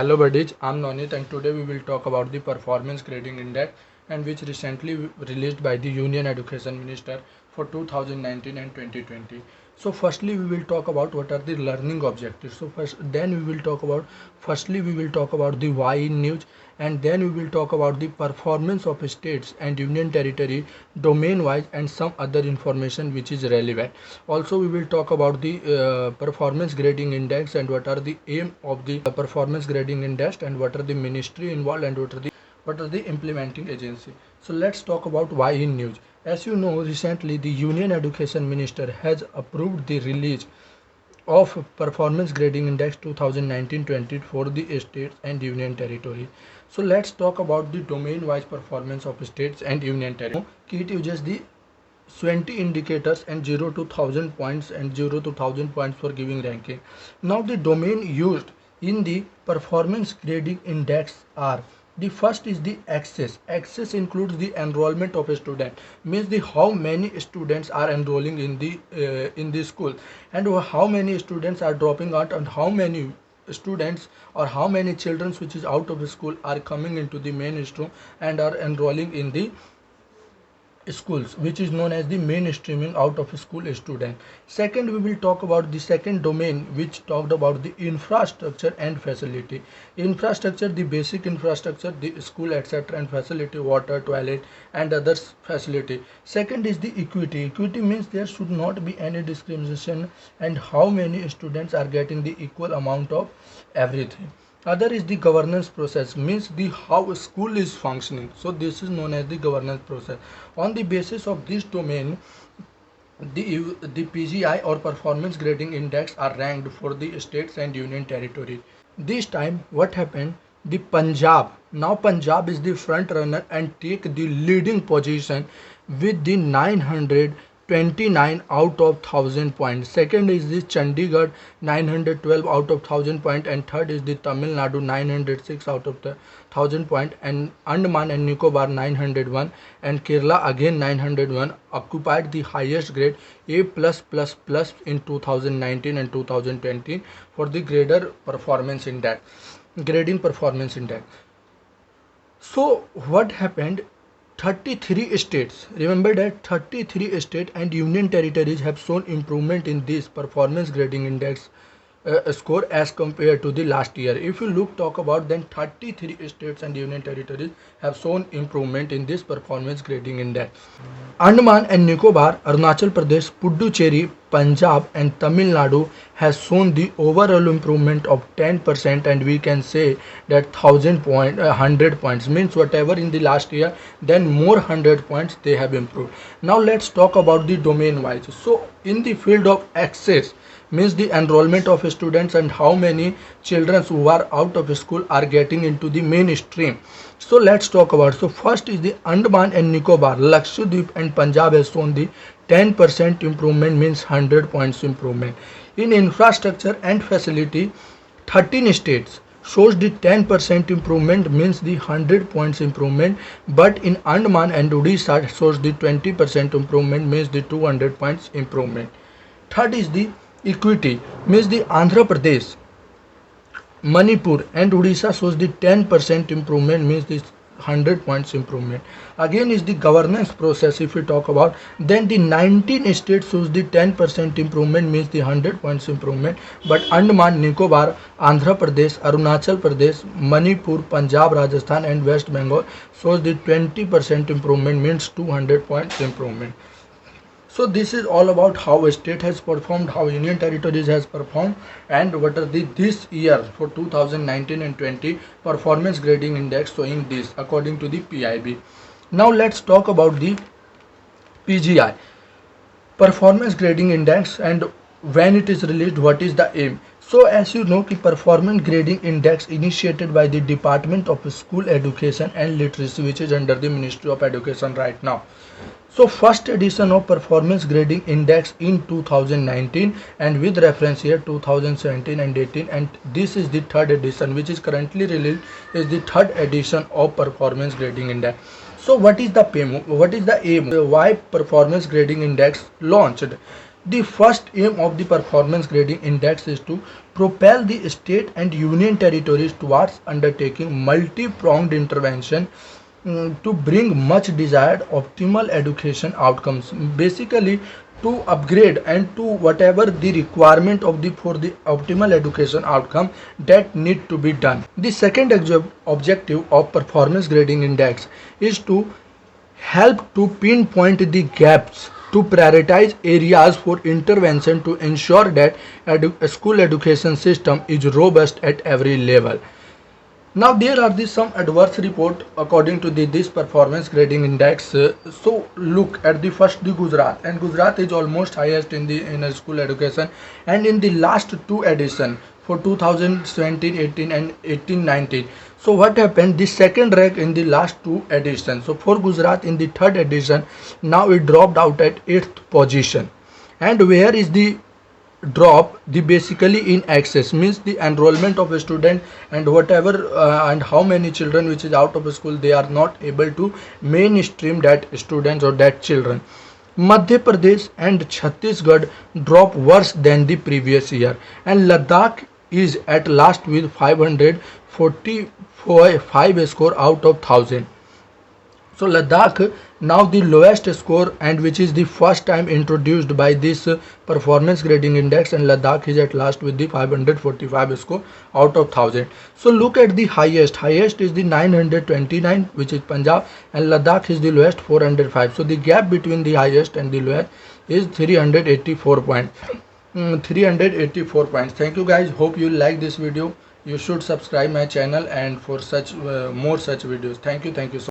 Hello buddies, I'm Nonit and today we will talk about the Performance Grading Index and which recently released by the Union Education Minister for 2019 and 2020. So firstly we will talk about what are the learning objectives. Firstly we will talk about the why in news, and then we will talk about the performance of states and union territory domain wise and some other information which is relevant. Also we will talk about the performance grading index and what are the aim of the performance grading index and what are the ministry involved and what are the implementing agency. So let's talk about why in news. As you know, recently the Union Education Minister has approved the release of performance grading index 2019-20 for the states and union territory. So let's talk about the domain wise performance of states and union territory. It uses the 20 indicators and 0 to 1000 points and 0 to 1000 points for giving ranking. Now the domain used in the performance grading index are: the first is the access. Access includes the enrollment of a student, means the how many students are enrolling in the school and how many students are dropping out and how many students or how many children which is out of the school are coming into the mainstream and are enrolling in the schools, which is known as the mainstreaming out of school student. Second, we will talk about the second domain which talked about the infrastructure and facility. Infrastructure, the basic infrastructure, the school etc and facility, water, toilet and others facility. Second is the equity. Equity means there should not be any discrimination and how many students are getting the equal amount of everything. Other is the governance process, means the how school is functioning. So this is known as the governance process. On the basis of this domain, the PGI or performance grading index are ranked for the states and union territory. This time what happened, the Punjab is the front runner and take the leading position with the 929 out of 1000 points. Second is the Chandigarh 912 out of 1000 point, and third is the Tamil Nadu 906 out of the 1000 point, and Andaman and Nicobar 901 and Kerala again 901 occupied the highest grade A+++ in 2019 and 2020 for the grading performance index. So what happened, 33 states, remember that 33 states and union territories have shown improvement in this performance grading index score as compared to the last year. If you talk about, then 33 states and union territories have shown improvement in this performance grading index. Andaman and Nicobar, Arunachal Pradesh, Puducherry, Punjab and Tamil Nadu has shown the overall improvement of 10%, and we can say that 100 points means whatever in the last year, then more 100 points they have improved. Now let's talk about the domain wise. So in the field of access, means the enrollment of students and how many children who are out of school are getting into the mainstream. So let's talk about, so first is the Andaman and Nicobar, Lakshadweep and Punjab has shown the 10% improvement, means 100 points improvement. In infrastructure and facility, 13 states shows the 10% improvement, means the 100 points improvement, but in Andaman and Odisha shows the 20% improvement, means the 200 points improvement. Third is the equity, means the Andhra Pradesh, Manipur and Odisha shows the 10% improvement, means this 100 points improvement. Again is the governance process. If we talk about, then the 19 states shows the 10% improvement, means the 100 points improvement, but Andaman, Nicobar, Andhra Pradesh, Arunachal Pradesh, Manipur, Punjab, Rajasthan and West Bengal shows the 20% improvement, means 200 points improvement. So this is all about how a state has performed, how union territories has performed, and what are the this year for 2019 and 20 performance grading index showing this according to the PIB. Now let's talk about the PGI, performance grading index, and when it is released, what is the aim. So as you know, the performance grading index initiated by the Department of School Education and Literacy, which is under the Ministry of Education right now. So first edition of performance grading index in 2019 and with reference year 2017 and 18, and this is the third edition which is currently released, is the third edition of performance grading index. So what is the aim? Why performance grading index launched? The first aim of the performance grading index is to propel the state and union territories towards undertaking multi-pronged intervention to bring much desired optimal education outcomes, basically to upgrade and to whatever the requirement of the for the optimal education outcome that need to be done. The second objective of performance grading index is to help to pinpoint the gaps, to prioritize areas for intervention to ensure that school education system is robust at every level. Now there are some adverse report according to this performance grading index. So look at the first, the Gujarat, and Gujarat is almost highest in the in school education, and in the last two edition for 2017-18 and 18-19. So what happened? The second rank in the last two editions. So for Gujarat in the third edition, now it dropped out at 8th position. And where is the drop? The basically in access means the enrollment of a student and whatever and how many children which is out of school, they are not able to mainstream that students or that children. Madhya Pradesh and Chhattisgarh drop worse than the previous year, and Ladakh is at last with 545 score out of 1000. So Ladakh now the lowest score, and which is the first time introduced by this performance grading index, and Ladakh is at last with the 545 score out of 1000. So look at the highest is the 929, which is Punjab, and Ladakh is the lowest 405. So the gap between the highest and the lowest is 384 points. 384 points. Thank you guys, hope you like this video. You should subscribe my channel and for such more such videos. Thank you so